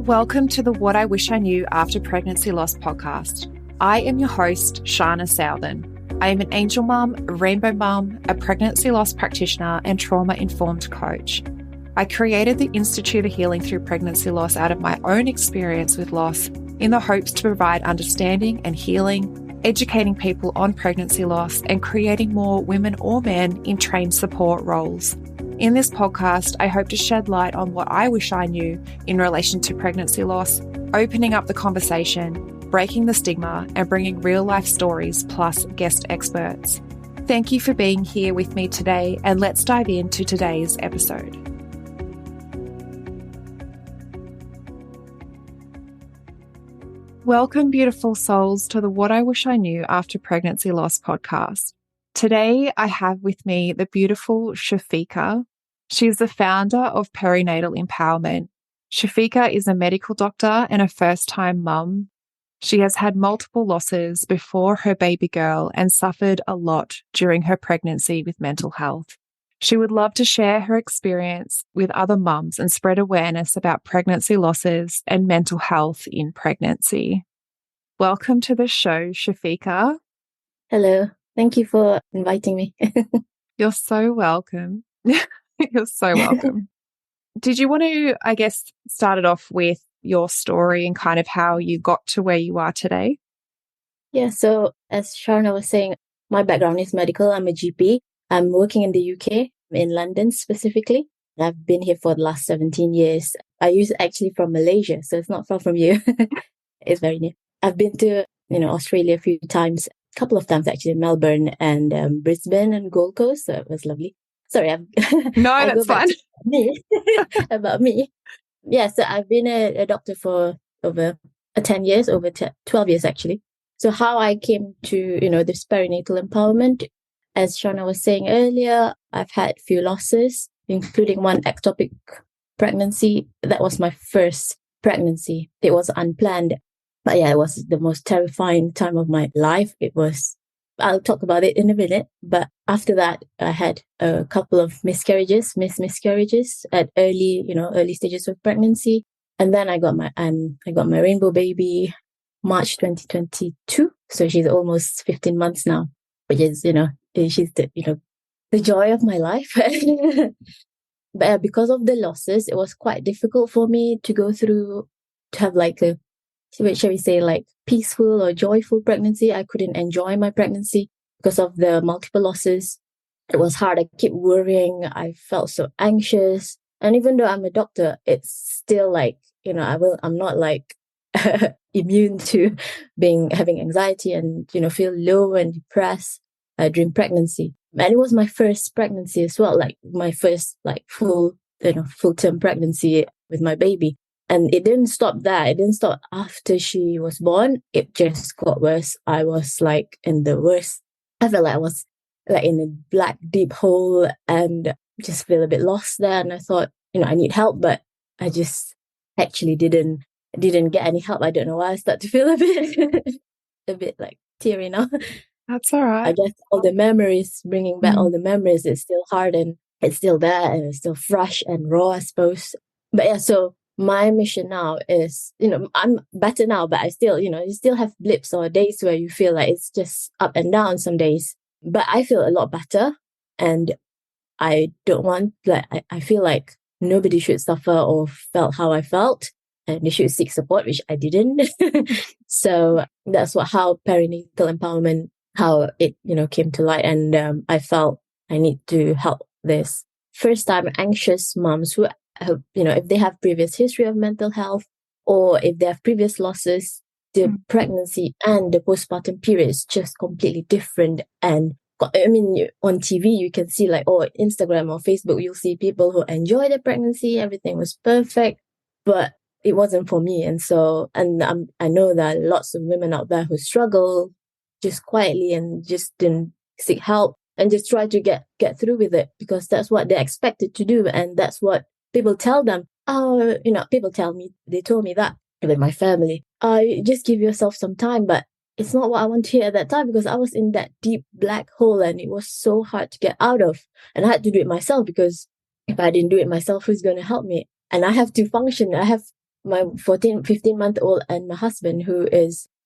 Welcome to the What I Wish I Knew After Pregnancy Loss podcast. I am your host, Shana Southern. I am an angel mum, a rainbow mum, a pregnancy loss practitioner, and trauma-informed coach. I created the Institute of Healing Through Pregnancy Loss out of my own experience with loss in the hopes to provide understanding and healing, educating people on pregnancy loss, and creating more women or men in trained support roles. In this podcast, I hope to shed light on what I wish I knew in relation to pregnancy loss, opening up the conversation, breaking the stigma, and bringing real-life stories plus guest experts. Thank you for being here with me today, and let's dive into today's episode. Welcome, beautiful souls, to the What I Wish I Knew After Pregnancy Loss podcast. Today, I have with me the beautiful Shafiqah. She is the founder of Perinatal Empowerment. Shafiqah is a medical doctor and a first-time mum. She has had multiple losses before her baby girl and suffered a lot during her pregnancy with mental health. She would love to share her experience with other mums and spread awareness about pregnancy losses and mental health in pregnancy. Welcome to the show, Shafiqah. Hello. Thank you for inviting me. You're so welcome. You're so welcome. Did you want to, start it off with your story and kind of how you got to where you are today? Yeah, so as Sharna was saying, my background is medical. I'm a GP. I'm working in the UK, in London specifically. I've been here for the last 17 years. I used actually from Malaysia, so it's not far from you. It's very near. I've been to, Australia a few times. Couple of times actually, Melbourne and Brisbane and Gold Coast. So it was lovely. Sorry, that's fine. About me. Yeah, so I've been a doctor for over 10 years, 12 years actually. So how I came to, this perinatal empowerment, as Shauna was saying earlier, I've had a few losses, including one ectopic pregnancy. That was my first pregnancy. It was unplanned. But yeah, it was the most terrifying time of my life. I'll talk about it in a minute. But after that, I had a couple of miscarriages at early stages of pregnancy. And then I got my rainbow baby March 2022. So she's almost 15 months now, which is, she's the joy of my life. But because of the losses, it was quite difficult for me to go through, to have shall we say, peaceful or joyful pregnancy. I couldn't enjoy my pregnancy because of the multiple losses. It was hard. I kept worrying. I felt so anxious. And even though I'm a doctor, it's still I'm not immune to having anxiety and, feel low and depressed during pregnancy. And it was my first pregnancy as well, my first full-term pregnancy with my baby. And it didn't stop there. It didn't stop after she was born. It just got worse. I was in the worst. I felt like I was in a black, deep hole and just feel a bit lost there. And I thought, I need help, but I just actually didn't get any help. I don't know why I start to feel a bit teary now. That's all right. I guess bringing back all the memories, it's still hard and it's still there and it's still fresh and raw, I suppose. But yeah, so my mission now is, I'm better now, but I still, you still have blips or days where you feel like it's just up and down some days. But I feel a lot better. And I don't want, I feel like nobody should suffer or felt how I felt. And they should seek support, which I didn't. So that's how perinatal empowerment, how it, came to light. And I felt I need to help this first-time anxious moms who, if they have previous history of mental health or if they have previous losses, the pregnancy and the postpartum period is just completely different. And on TV, you can see Instagram or Facebook, you'll see people who enjoy their pregnancy. Everything was perfect, but it wasn't for me. And so, I know that lots of women out there who struggle just quietly and just didn't seek help and just try to get through with it because that's what they're expected to do. And that's what people tell them. They told me that with my family, just give yourself some time. But it's not what I want to hear at that time because I was in that deep black hole and it was so hard to get out of. And I had to do it myself because if I didn't do it myself, who's going to help me? And I have to function. I have my 15-month-old and my husband,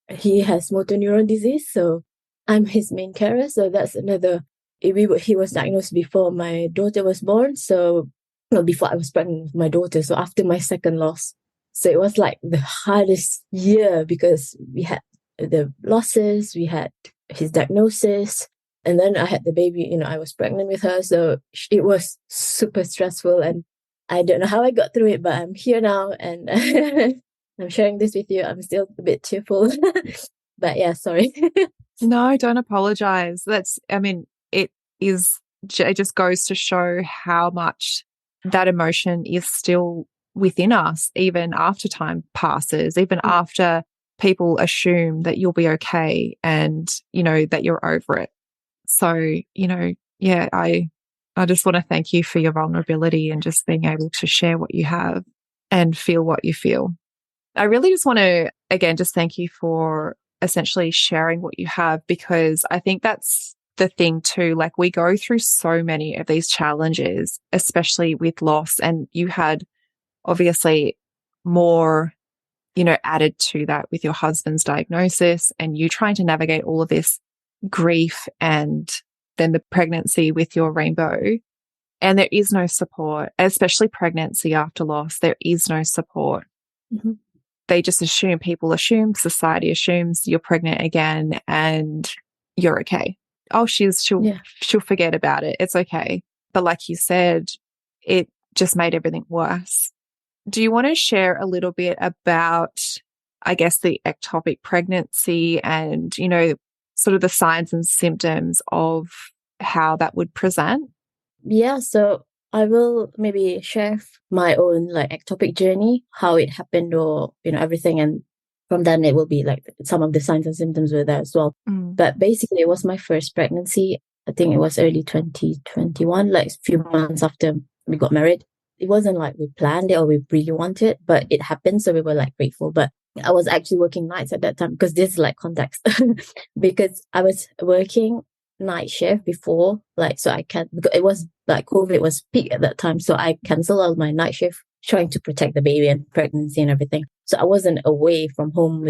he has motor neuron disease. So I'm his main carer. So that's another, he was diagnosed before my daughter was born. So, no, before I was pregnant with my daughter. So after my second loss. So it was like the hardest year because we had the losses, we had his diagnosis, and then I had the baby, I was pregnant with her. So it was super stressful, and I don't know how I got through it, but I'm here now and I'm sharing this with you. I'm still a bit tearful, but yeah, sorry. No, don't apologize. It just goes to show how much that emotion is still within us, even after time passes, even after people assume that you'll be okay and, that you're over it. So, yeah, I just want to thank you for your vulnerability and just being able to share what you have and feel what you feel. I really just want to, again, just thank you for essentially sharing what you have, because I think that's the thing too. Like, we go through so many of these challenges, especially with loss, and you had obviously more, added to that with your husband's diagnosis and you trying to navigate all of this grief and then the pregnancy with your rainbow. And there is no support, especially pregnancy after loss. There is no support. Mm-hmm. They just people assume, society assumes you're pregnant again and you're okay. Oh, she'll forget about it. It's okay. But like you said, it just made everything worse. Do you want to share a little bit about, I guess, the ectopic pregnancy and, sort of the signs and symptoms of how that would present? Yeah, so I will maybe share my own like ectopic journey, how it happened, or everything, and from then it will be like some of the signs and symptoms were there as well. But basically, it was my first pregnancy. I think it was early 2021, like a few months after we got married. It wasn't like we planned it or we really wanted it, but it happened, so we were like grateful. But I was actually working nights at that time, because this is like context, because I was working night shift before, like, so I can't, because it was like COVID was peak at that time, so I canceled all my night shift trying to protect the baby and pregnancy and everything. So I wasn't away from home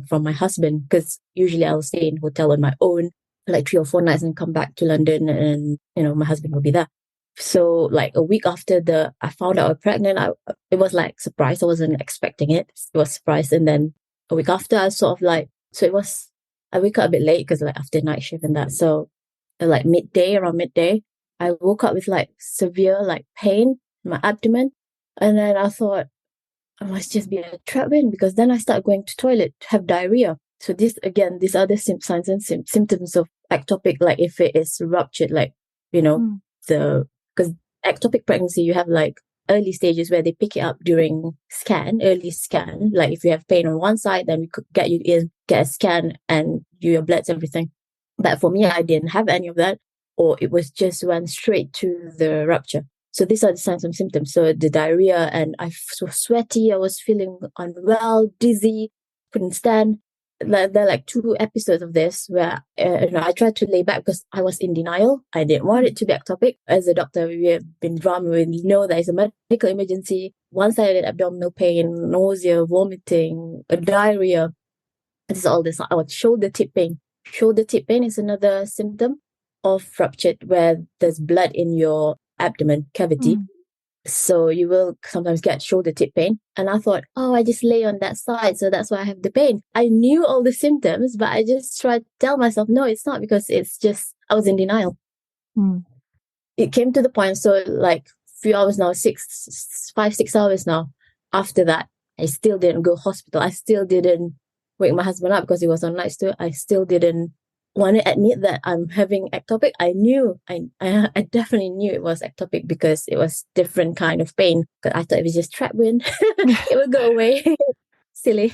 from my husband, because usually I'll stay in hotel on my own like 3 or 4 nights and come back to London, and my husband will be there. So like a week after I found out I was pregnant, it was like surprise. I wasn't expecting it. It was surprise. And then a week after, I sort of like, I wake up a bit late because like after night shift and that. So like around midday, I woke up with like severe like pain in my abdomen. And then I thought, I must just be a trap in, because then I start going to toilet to have diarrhea. So these are the signs and symptoms of ectopic, like if it is ruptured, like, because ectopic pregnancy, you have like early stages where they pick it up during early scan. Like if you have pain on one side, then we could get a scan and do your bloods, everything. But for me, I didn't have any of that, or it was just went straight to the rupture. So these are the signs and symptoms. So the diarrhea, and I was sweaty. I was feeling unwell, dizzy, couldn't stand. There are like 2 episodes of this where I tried to lay back because I was in denial. I didn't want it to be ectopic. As a doctor, we have been drama. We know that it's a medical emergency. One-sided abdominal pain, nausea, vomiting, diarrhea. This is all this. I was shoulder tip pain. Shoulder tip pain is another symptom of ruptured, where there's blood in your abdomen cavity. So you will sometimes get shoulder tip pain. And I thought, I just lay on that side, so that's why I have the pain. I knew all the symptoms, but I just tried to tell myself, no, it's not, because it's just, I was in denial. It came to the point, so like few hours now, 5, 6 hours now, after that, I still didn't go hospital. I still didn't wake my husband up because he was on night still. I still didn't want to admit that I'm having ectopic. I knew, I definitely knew it was ectopic, because it was different kind of pain. Because I thought it was just trap wind. It would go away. Silly.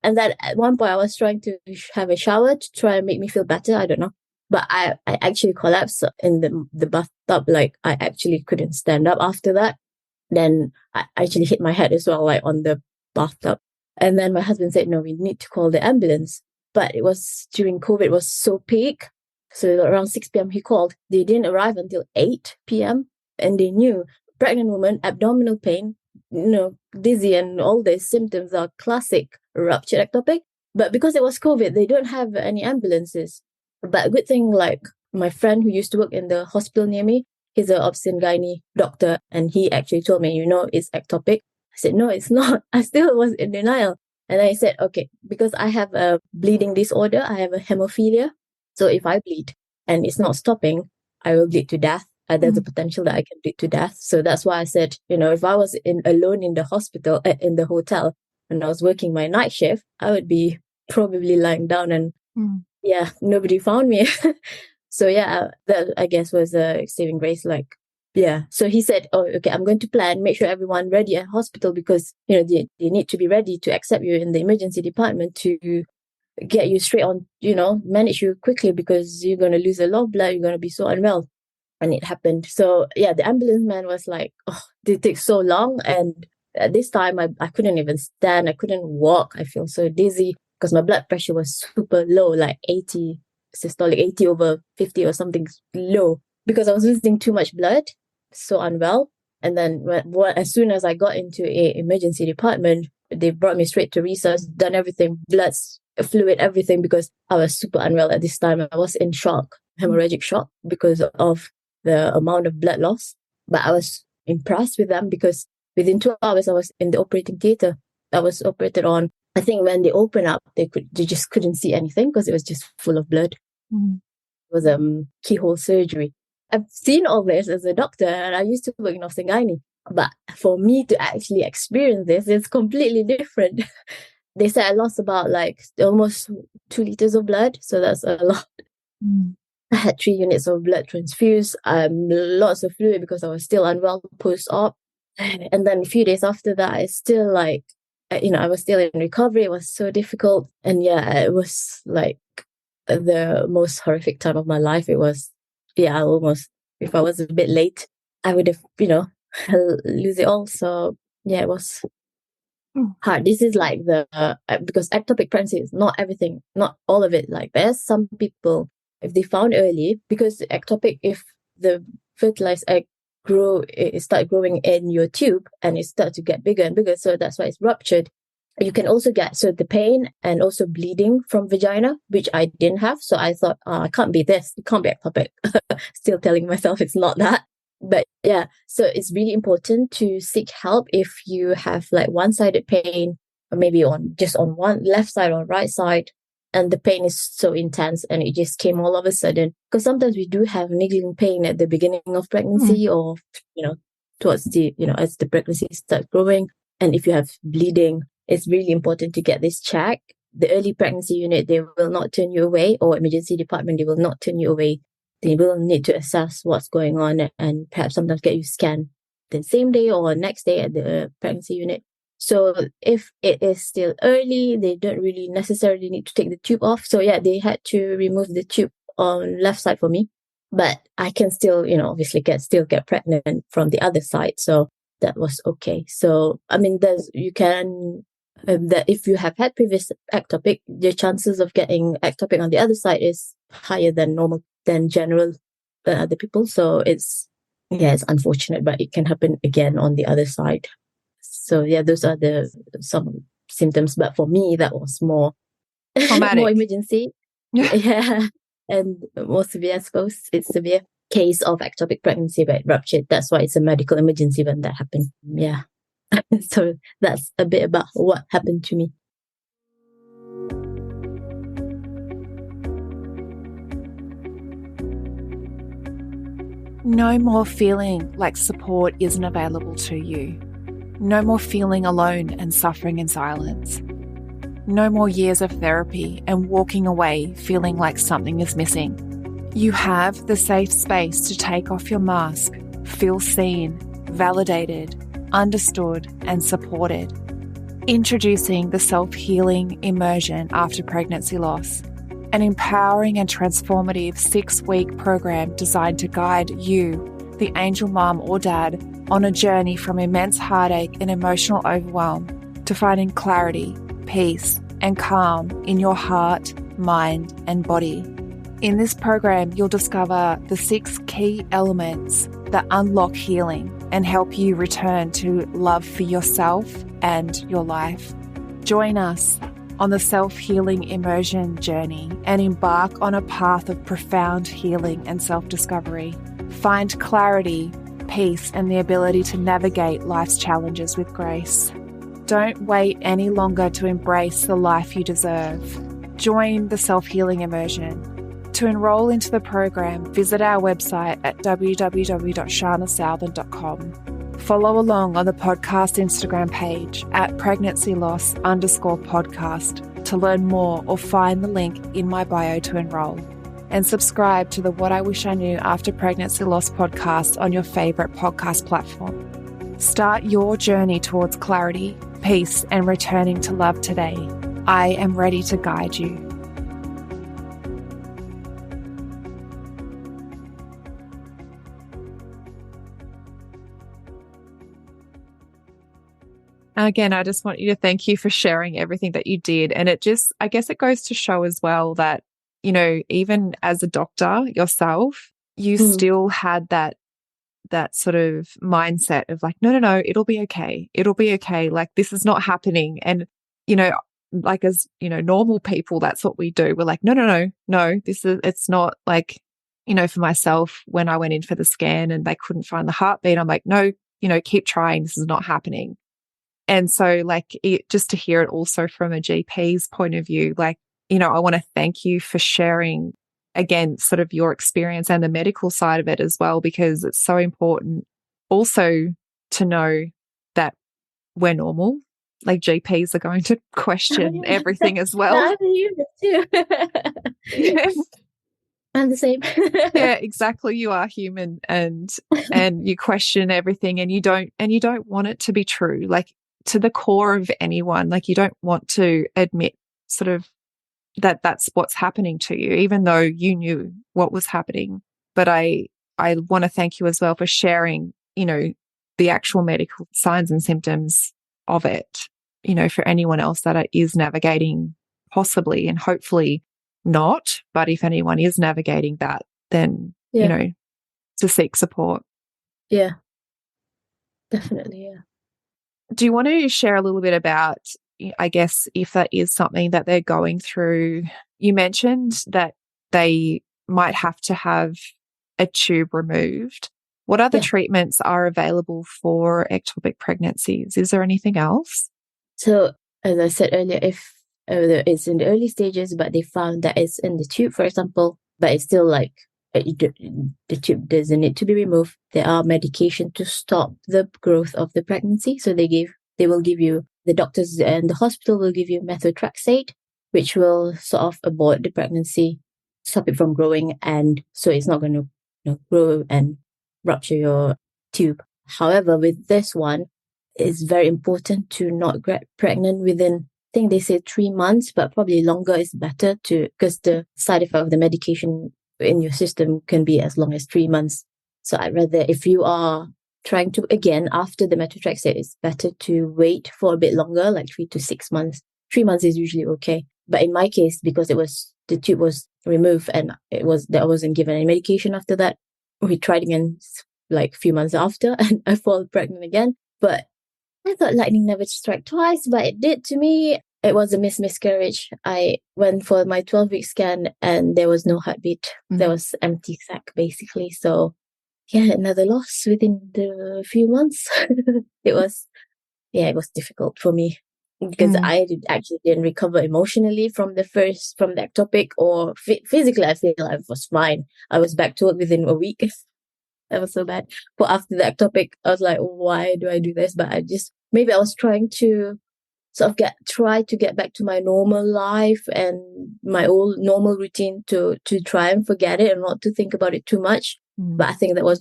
And then at one point I was trying to have a shower to try and make me feel better. I don't know. But I actually collapsed in the bathtub. Like I actually couldn't stand up after that. Then I actually hit my head as well, like on the bathtub. And then my husband said, no, we need to call the ambulance. But it was during COVID, it was so peak. So around 6 p.m. he called. They didn't arrive until 8 p.m. And they knew pregnant woman, abdominal pain, dizzy, and all these symptoms are classic ruptured ectopic. But because it was COVID, they don't have any ambulances. But good thing, like my friend who used to work in the hospital near me, he's an obstetrician doctor, and he actually told me, it's ectopic. I said, no, it's not. I still was in denial. And I said, okay, because I have a bleeding disorder, I have a hemophilia. So if I bleed and it's not stopping, I will bleed to death. There's a potential that I can bleed to death. So that's why I said, if I was alone in the hospital, in the hotel, and I was working my night shift, I would be probably lying down and nobody found me. So that I guess was a saving grace. So he said, oh, okay, I'm going to make sure everyone ready at hospital, because, they need to be ready to accept you in the emergency department to get you straight on, manage you quickly, because you're going to lose a lot of blood. You're going to be so unwell. And it happened. So the ambulance man was like, oh, it takes so long. And at this time, I couldn't even stand. I couldn't walk. I feel so dizzy because my blood pressure was super low, like 80 systolic, 80 over 50 or something low, because I was losing too much blood, so unwell. And then as soon as I got into a emergency department, they brought me straight to research, done everything, blood, fluid, everything, because I was super unwell at this time. I was in shock, hemorrhagic shock, because of the amount of blood loss. But I was impressed with them, because within 2 hours, I was in the operating theater. I was operated on. I think when they opened up, they just couldn't see anything because it was just full of blood. It was keyhole surgery. I've seen all this as a doctor, and I used to work in obstetrician. But for me to actually experience this, it's completely different. They said I lost about almost 2 liters of blood, so that's a lot. I had 3 units of blood transfused, lots of fluid because I was still unwell post-op. And then a few days after that, I still I was still in recovery. It was so difficult. And it was the most horrific time of my life. It was, almost, if I was a bit late, I would have, lose it all. So it was hard. This is because ectopic pregnancy is not everything, not all of it. There's some people, if they found early, because ectopic, if the fertilized egg start growing in your tube and it starts to get bigger and bigger, so that's why it's ruptured. You can also get the pain and also bleeding from vagina, which I didn't have. So I thought, it can't be this. It can't be ectopic. Still telling myself it's not that. But so it's really important to seek help if you have one-sided pain, or maybe on one left side or right side, and the pain is so intense and it just came all of a sudden. Because sometimes we do have niggling pain at the beginning of pregnancy, or, towards the, as the pregnancy starts growing. And if you have bleeding, it's really important to get this checked. The early pregnancy unit, they will not turn you away, or emergency department, they will not turn you away. They will need to assess what's going on and perhaps sometimes get you scanned the same day or next day at the pregnancy unit. So if it is still early, they don't really necessarily need to take the tube off. So they had to remove the tube on left side for me. But I can still, obviously get pregnant from the other side. So that was okay. So, that if you have had previous ectopic, the chances of getting ectopic on the other side is higher than general other people. So it's unfortunate, but it can happen again on the other side. So those are some symptoms. But for me, that was more more emergency. And more severe, I suppose. It's severe case of ectopic pregnancy, but ruptured. That's why it's a medical emergency when that happened. So that's a bit about what happened to me. No more feeling like support isn't available to you. No more feeling alone and suffering in silence. No more years of therapy and walking away feeling like something is missing. You have the safe space to take off your mask, feel seen, validated, understood, and supported. Introducing the self-healing immersion after pregnancy loss, an empowering and transformative 6-week program designed to guide you, the angel mom or dad, on a journey from immense heartache and emotional overwhelm to finding clarity, peace, and calm in your heart, mind, and body. In this program, you'll discover the 6 key elements that unlock healing and help you return to love for yourself and your life. Join us on the self-healing immersion journey and embark on a path of profound healing and self-discovery. Find clarity, peace, and the ability to navigate life's challenges with grace. Don't wait any longer to embrace the life you deserve. Join the self-healing immersion. To enroll into the program, visit our website at www.shanasouthern.com. Follow along on the podcast Instagram page at pregnancyloss_podcast to learn more or find the link in my bio to enroll. And subscribe to the What I Wish I Knew After Pregnancy Loss podcast on your favourite podcast platform. Start your journey towards clarity, peace, and returning to love today. I am ready to guide you. Again, I just want you to thank you for sharing everything that you did. And I guess it goes to show as well that, even as a doctor yourself, you still had that sort of mindset of like, no, it'll be okay. It'll be okay. Like, this is not happening. And, like as, normal people, that's what we do. We're like, no, it's not like, for myself, when I went in for the scan and they couldn't find the heartbeat, I'm like, no, keep trying. This is not happening. And so just to hear it also from a GP's point of view, I want to thank you for sharing, again, sort of your experience and the medical side of it as well, because it's so important also to know that we're normal. Like, GPs are going to question everything as well. I'm human too. Yes. I'm the same. Yeah, exactly. You are human and you question everything and you don't want it to be true. Like, to the core of anyone, like, you don't want to admit sort of that's what's happening to you, even though you knew what was happening. But I want to thank you as well for sharing, the actual medical signs and symptoms of it, for anyone else that is navigating, possibly and hopefully not. But if anyone is navigating that, then, to seek support. Yeah, definitely. Yeah. Do you want to share a little bit about, I guess, if that is something that they're going through? You mentioned that they might have to have a tube removed. What other treatments are available for ectopic pregnancies? Is there anything else? So, as I said earlier, if it's in the early stages, but they found that it's in the tube, for example, but it's still like the tube doesn't need to be removed, there are medication to stop the growth of the pregnancy. So they will give you, the doctors and the hospital will give you methotrexate, which will sort of abort the pregnancy, stop it from growing, and so it's not going to grow and rupture your tube. However, with this one, it's very important to not get pregnant within, I think they say 3 months, but probably longer is better, because the side effect of the medication in your system can be as long as 3 months. So I'd rather, if you are trying to, again, after the methotrexate, it's better to wait for a bit longer, like 3 to 6 months. 3 months is usually okay. But in my case, because the tube was removed and I wasn't given any medication after that, we tried again like a few months after and I fall pregnant again. But I thought lightning never strike twice, but it did to me. It was a miscarriage. I went for my 12-week scan and there was no heartbeat. There was empty sac, basically. So, another loss within the few months. It was difficult for me because I actually didn't recover emotionally from the ectopic, or physically. I feel I was fine. I was back to work within a week. That was so bad. But after the ectopic, I was like, why do I do this? But maybe I was trying to sort of try to get back to my normal life and my old normal routine to try and forget it and not to think about it too much. But I think that's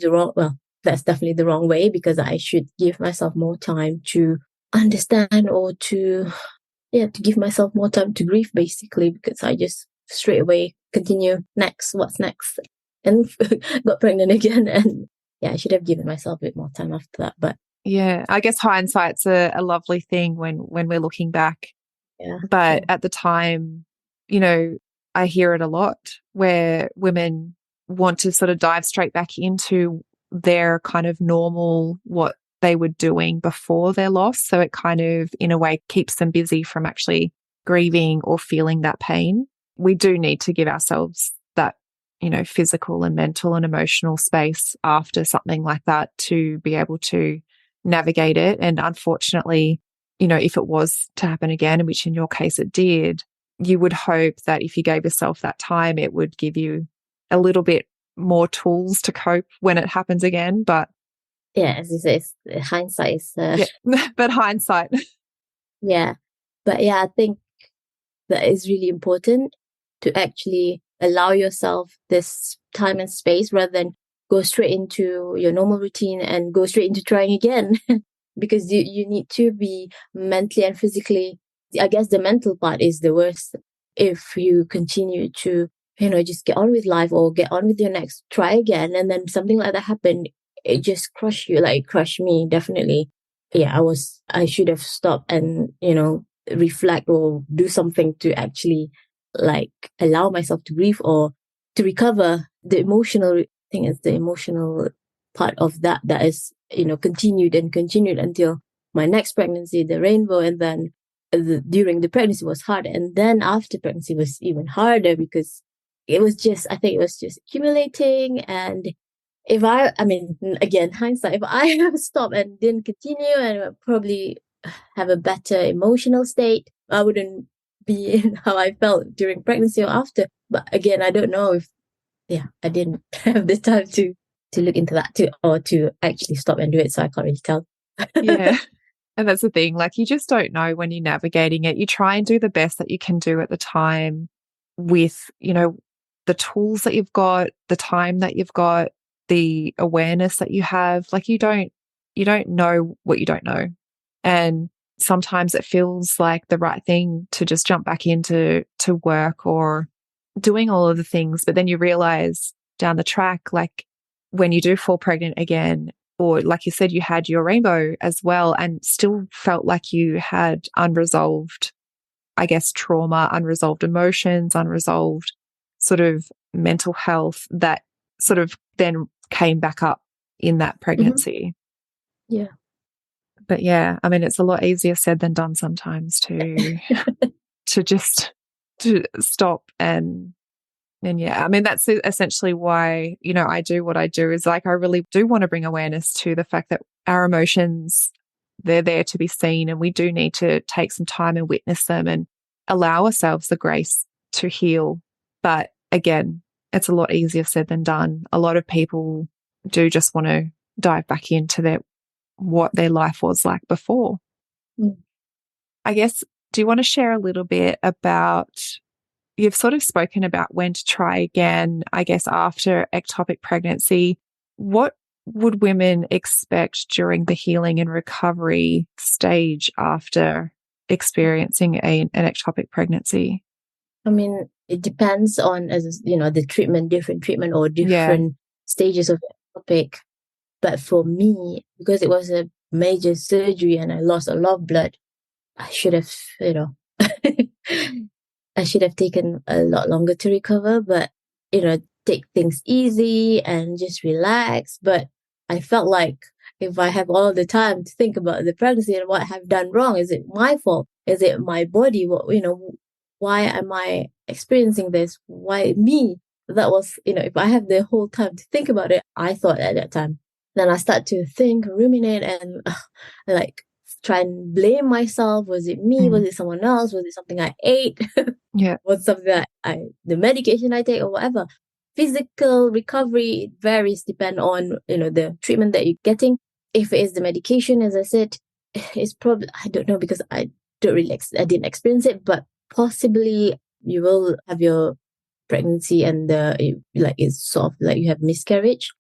definitely the wrong way, because I should give myself more time to understand, or to give myself more time to grieve, basically, because I just straight away continue what's next, and got pregnant again. And I should have given myself a bit more time after that. But yeah, I guess hindsight's a lovely thing when we're looking back. Yeah. But at the time, I hear it a lot where women want to sort of dive straight back into their kind of normal, what they were doing before their loss. So it kind of, in a way, keeps them busy from actually grieving or feeling that pain. We do need to give ourselves that, physical and mental and emotional space after something like that to be able to navigate it. And unfortunately, if it was to happen again, which in your case it did, you would hope that if you gave yourself that time, it would give you a little bit more tools to cope when it happens again. But yeah, as you say, hindsight is yeah, but hindsight. Yeah, but yeah, I think that is really important to actually allow yourself this time and space rather than go straight into your normal routine and go straight into trying again. Because you need to be mentally and physically, I guess the mental part is the worst. If you continue to, just get on with life or get on with your next try again, and then something like that happened, it just crushed you, like crushed me, definitely. Yeah, I should have stopped and, reflect or do something to actually like allow myself to grieve or to recover the emotional thing. Is the emotional part of that is, continued and continued until my next pregnancy, the rainbow. And then during the pregnancy was hard. And then after pregnancy was even harder because I think it was just accumulating. And I mean, again, hindsight, if I have stopped and didn't continue and I would probably have a better emotional state, I wouldn't be in how I felt during pregnancy or after. But again, I don't know if, I didn't have the time to look into that or to actually stop and do it. So I can't really tell. Yeah. And that's the thing, like you just don't know when you're navigating it. You try and do the best that you can do at the time with, the tools that you've got, the time that you've got, the awareness that you have. Like you don't know what you don't know. And sometimes it feels like the right thing to just jump back into work or doing all of the things. But then you realize down the track, like when you do fall pregnant again, or like you said, you had your rainbow as well and still felt like you had unresolved, I guess, trauma, unresolved emotions, unresolved sort of mental health that sort of then came back up in that pregnancy. Yeah. But yeah, I mean, it's a lot easier said than done sometimes to to stop and yeah, I mean, that's essentially why, I do what I do is like, I really do want to bring awareness to the fact that our emotions, they're there to be seen and we do need to take some time and witness them and allow ourselves the grace to heal. But again, it's a lot easier said than done. A lot of people do just want to dive back into what their life was like before. Mm. I guess, do you want to share a little bit about, you've sort of spoken about when to try again, I guess, after ectopic pregnancy. What would women expect during the healing and recovery stage after experiencing an ectopic pregnancy? I mean, it depends on, the different treatment or different stages of ectopic. But for me, because it was a major surgery and I lost a lot of blood, I should have, I should have taken a lot longer to recover, but, take things easy and just relax. But I felt like if I have all the time to think about the pregnancy and what I've done wrong, is it my fault? Is it my body? Why am I experiencing this? Why me? That was, if I have the whole time to think about it, I thought at that time. Then I start to think, ruminate, and like try and blame myself. Was it me? Was it someone else? Was it something I ate? Yeah. Was something that the medication I take or whatever? Physical recovery varies depend on, the treatment that you're getting. If it is the medication, as I said, it's probably, I don't know because I I didn't experience it, but possibly you will have your pregnancy and it's sort of like you have miscarriage,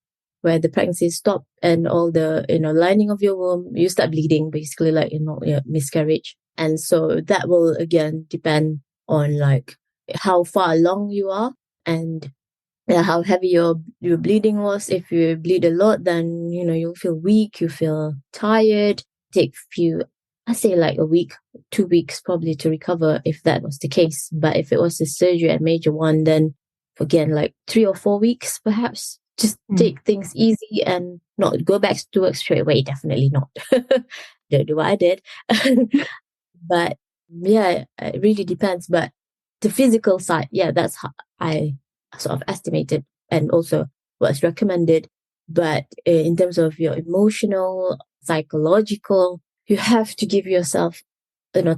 where the pregnancy is stopped and all the, lining of your womb, you start bleeding, basically, like, miscarriage. And so that will again depend on like how far along you are and how heavy your bleeding was. If you bleed a lot, then, you'll feel weak, you feel tired, take I say like a week, 2 weeks probably to recover if that was the case. But if it was a surgery, a major one, then again, like 3 or 4 weeks, perhaps just take things easy and not go back to work straight away. Definitely not. Don't do what I did. But yeah, it really depends. But the physical side, yeah, that's how I sort of estimated and also what's recommended. But in terms of your emotional, psychological, you have to give yourself,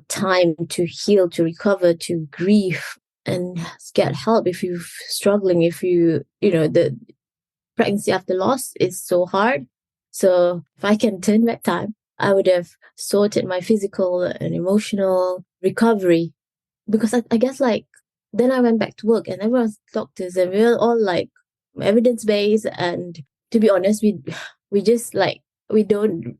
time to heal, to recover, to grieve, and get help if you're struggling. If the pregnancy after loss is so hard. So if I can turn back time, I would have sorted my physical and emotional recovery, because I guess like then I went back to work and everyone's doctors and we're all like evidence based, and to be honest, we just like we don't.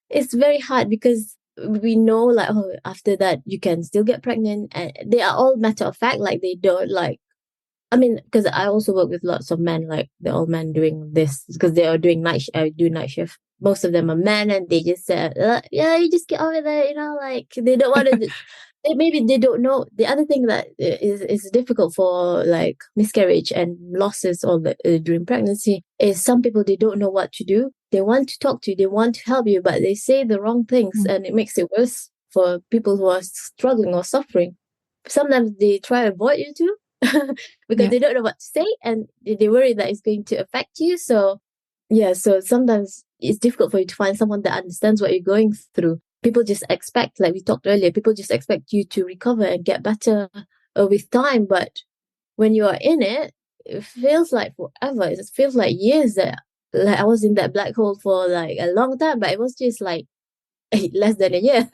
It's very hard because we know like, oh, after that you can still get pregnant, and they are all matter of fact, like they don't like. I mean, because I also work with lots of men, like they're all men doing this because they are doing I do night shift. Most of them are men, and they just said, "Yeah, you just get over there," like they don't want to. Maybe they don't know. The other thing that is difficult for like miscarriage and losses or during pregnancy is some people, they don't know what to do. They want to talk to you, they want to help you, but they say the wrong things, and it makes it worse for people who are struggling or suffering. Sometimes they try to avoid you too. Because they don't know what to say, and they worry that it's going to affect you. So yeah, so sometimes it's difficult for you to find someone that understands what you're going through. People just expect, like we talked earlier, people just expect you to recover and get better with time. But when you are in it, it feels like forever. It feels like years that like I was in that black hole for like a long time, but it was just like less than a year.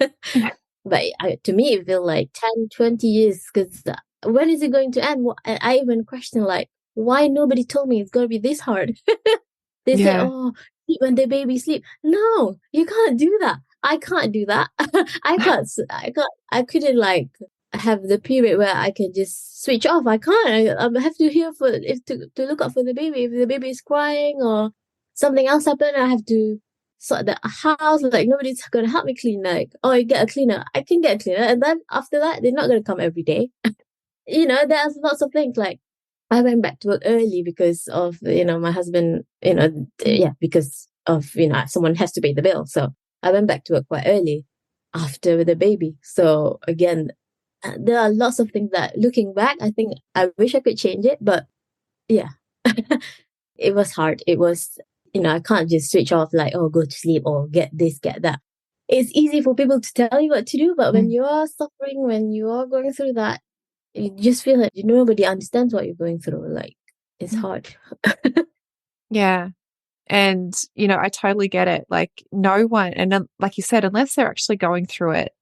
But to me, it felt like 10, 20 years, because when is it going to end? I even question, like, why nobody told me it's going to be this hard? They say, oh, sleep when the baby sleep. No, you can't do that. I can't do that. I couldn't like have the period where I can just switch off. I can't. I have to hear to look out for the baby. If the baby is crying or something else happened, I have to sort the house. Like nobody's gonna help me clean. Like, oh, you get a cleaner. I can get a cleaner, and then after that, they're not gonna come every day. There's lots of things. Like I went back to work early because of my husband. Because of someone has to pay the bill. So I went back to work quite early after the baby. So again, there are lots of things that looking back, I think I wish I could change it, but yeah, it was hard. It was, I can't just switch off like, oh, go to sleep or get this, get that. It's easy for people to tell you what to do, but when you are suffering, when you are going through that, you just feel like nobody understands what you're going through. Like, it's hard. Yeah. And, I totally get it. Like, no one, and like you said, unless they're actually going through it,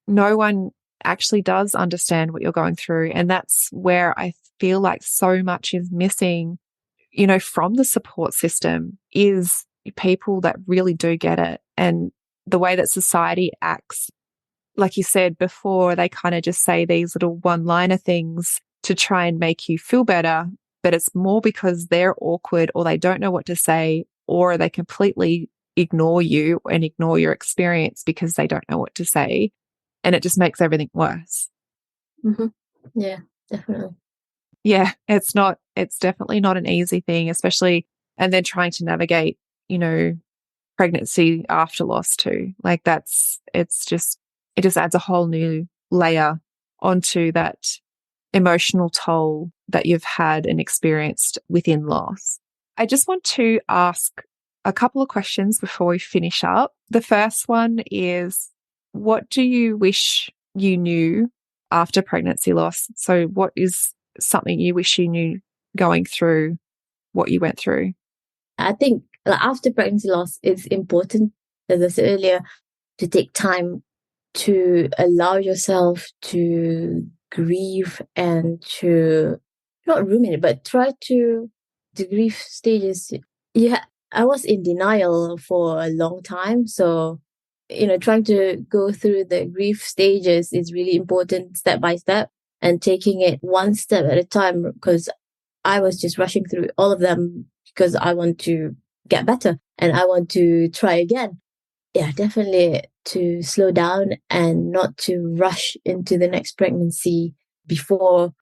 no one actually does understand what you're going through. And that's where I feel like so much is missing, from the support system, is people that really do get it. And the way that society acts, like you said before, they kind of just say these little one-liner things to try and make you feel better. But it's more because they're awkward, or they don't know what to say, or they completely ignore you and ignore your experience because they don't know what to say. And it just makes everything worse. Mm-hmm. Yeah, definitely. Yeah, it's definitely not an easy thing, especially, and then trying to navigate, pregnancy after loss too. Like it just adds a whole new layer onto that emotional toll that you've had and experienced within loss. I just want to ask a couple of questions before we finish up. The first one is, what do you wish you knew after pregnancy loss? So what is something you wish you knew going through what you went through? I think after pregnancy loss, it's important, as I said earlier, to take time to allow yourself to grieve and to not ruminate, but try to the grief stages. Yeah, I was in denial for a long time. So, trying to go through the grief stages is really important, step by step, and taking it one step at a time, because I was just rushing through all of them because I want to get better and I want to try again. Yeah, definitely to slow down and not to rush into the next pregnancy before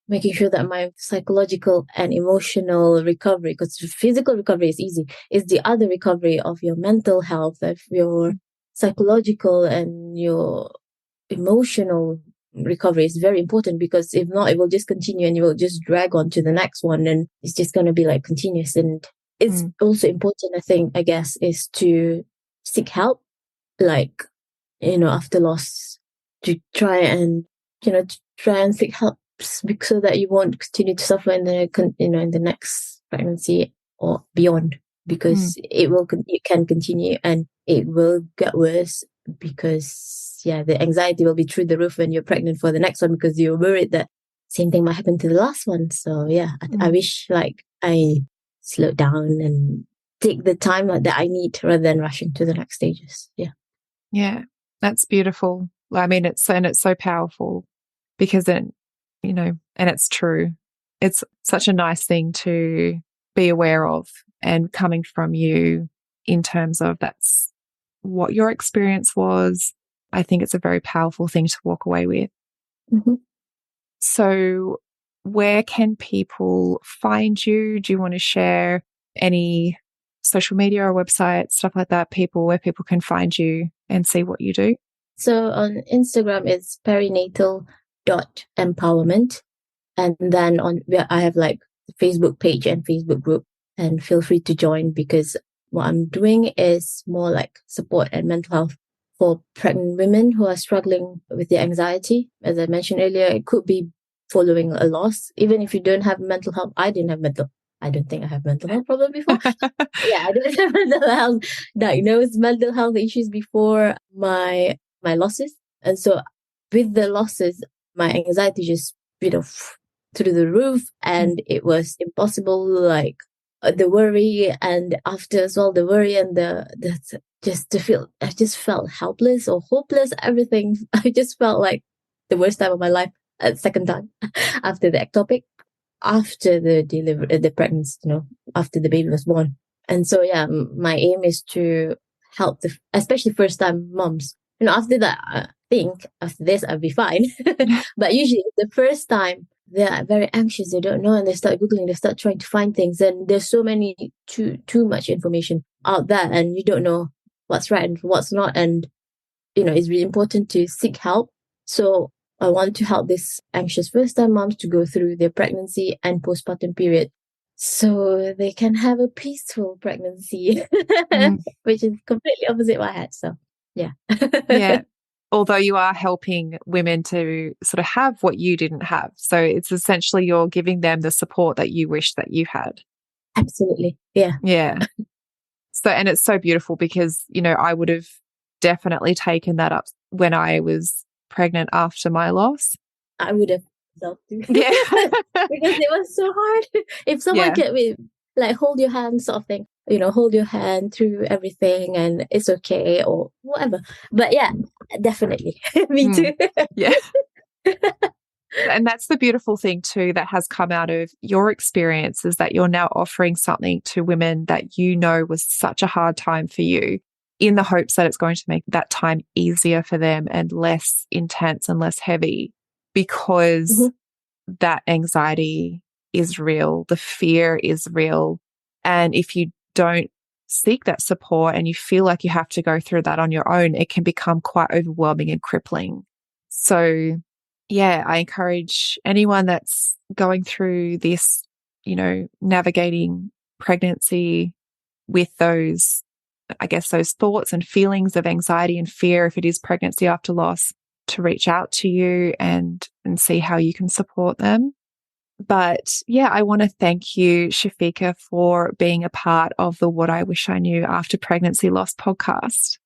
making sure that my psychological and emotional recovery, because physical recovery is easy, is the other recovery of your mental health, of your psychological and your emotional recovery is very important, because if not, it will just continue and you will just drag on to the next one, and it's just going to be like continuous. And it's also important, I think, I guess, is to seek help, like, after loss, to try and, seek help so that you won't continue to suffer in the next pregnancy or beyond, because it can continue and it will get worse, because the anxiety will be through the roof when you're pregnant for the next one, because you're worried that same thing might happen to the last one. So I wish like I slowed down and take the time that I need rather than rushing to the next stages. Yeah, that's beautiful. I mean, it's so powerful, because and it's true. It's such a nice thing to be aware of, and coming from you in terms of that's what your experience was. I think it's a very powerful thing to walk away with. Mm-hmm. So where can people find you? Do you want to share any social media or websites, stuff like that, where people can find you and see what you do? So on Instagram, it's perinatal.empowerment. And then I have like the Facebook page and Facebook group, and feel free to join, because what I'm doing is more like support and mental health for pregnant women who are struggling with the anxiety. As I mentioned earlier, it could be following a loss. Even if you don't have mental health, I don't think I have mental health problem before. I didn't have diagnosed mental health issues before my losses. And so with the losses, my anxiety just, through the roof, and it was impossible, like the worry, and after as well the worry and the I just felt helpless or hopeless, everything. I just felt like the worst time of my life at second time after the ectopic, after the delivery, the pregnancy, after the baby was born. And so my aim is to help especially first time moms. After that, I think after this I'll be fine. But usually the first time, they're very anxious, they don't know, and they start Googling, they start trying to find things, and there's so many too much information out there, and you don't know what's right and what's not. And it's really important to seek help. So I want to help these anxious first time moms to go through their pregnancy and postpartum period, so they can have a peaceful pregnancy, which is completely opposite what I had. So yeah. Although you are helping women to sort of have what you didn't have. So it's essentially you're giving them the support that you wish that you had. Absolutely. Yeah. Yeah. So, and it's so beautiful, because, I would have definitely taken that up when I was pregnant after my loss. I would have myself too. Yeah. Because it was so hard. If someone can like hold your hand sort of thing, hold your hand through everything and it's okay or whatever. But definitely. Me too. Yeah. And that's the beautiful thing too that has come out of your experience, is that you're now offering something to women that was such a hard time for you, in the hopes that it's going to make that time easier for them and less intense and less heavy, because that anxiety is real, the fear is real. And if you don't seek that support and you feel like you have to go through that on your own, it can become quite overwhelming and crippling. So I encourage anyone that's going through this, navigating pregnancy with those thoughts and feelings of anxiety and fear, if it is pregnancy after loss, to reach out to you and see how you can support them. But I want to thank you, Shafiqah, for being a part of the What I Wish I Knew After Pregnancy Loss podcast.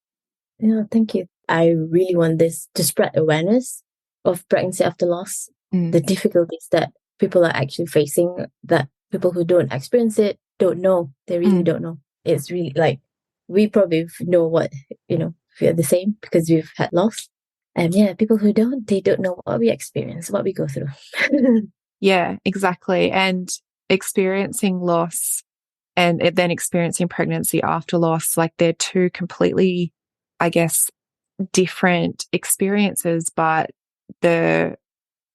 Yeah, thank you. I really want this to spread awareness of pregnancy after loss, the difficulties that people are actually facing, that people who don't experience it don't know. They really don't know. It's really like, we probably know what, we are the same because we've had loss. And people who don't, they don't know what we experience, what we go through. Yeah, exactly. And experiencing loss and then experiencing pregnancy after loss, like they're two completely, I guess, different experiences, but the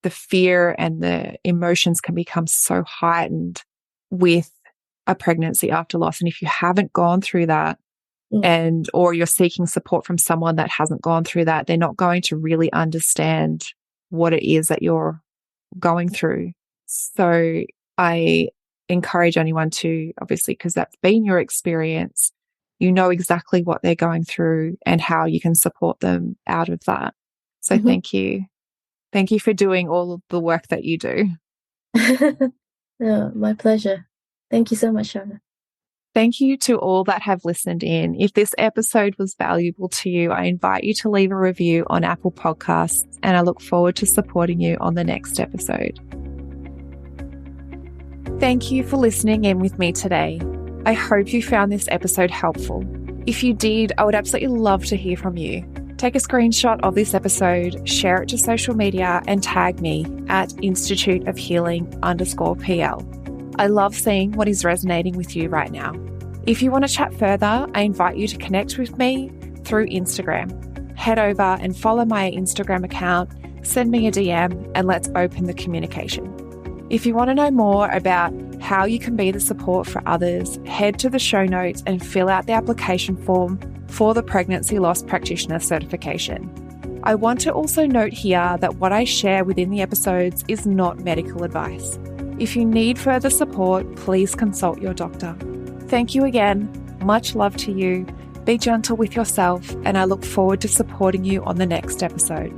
the fear and the emotions can become so heightened with a pregnancy after loss. And if you haven't gone through that, or you're seeking support from someone that hasn't gone through that, they're not going to really understand what it is that you're going through. So I encourage anyone to, obviously, because that's been your experience, you know exactly what they're going through and how you can support them out of that. So thank you. Thank you for doing all of the work that you do. No, my pleasure. Thank you so much, Shana. Thank you to all that have listened in. If this episode was valuable to you, I invite you to leave a review on Apple Podcasts, and I look forward to supporting you on the next episode. Thank you for listening in with me today. I hope you found this episode helpful. If you did, I would absolutely love to hear from you. Take a screenshot of this episode, share it to social media, and tag me at Institute of Healing_PL. I love seeing what is resonating with you right now. If you want to chat further, I invite you to connect with me through Instagram. Head over and follow my Instagram account, send me a DM, and let's open the communication. If you want to know more about how you can be the support for others, head to the show notes and fill out the application form for the Pregnancy Loss Practitioner certification. I want to also note here that what I share within the episodes is not medical advice. If you need further support, please consult your doctor. Thank you again. Much love to you. Be gentle with yourself, and I look forward to supporting you on the next episode.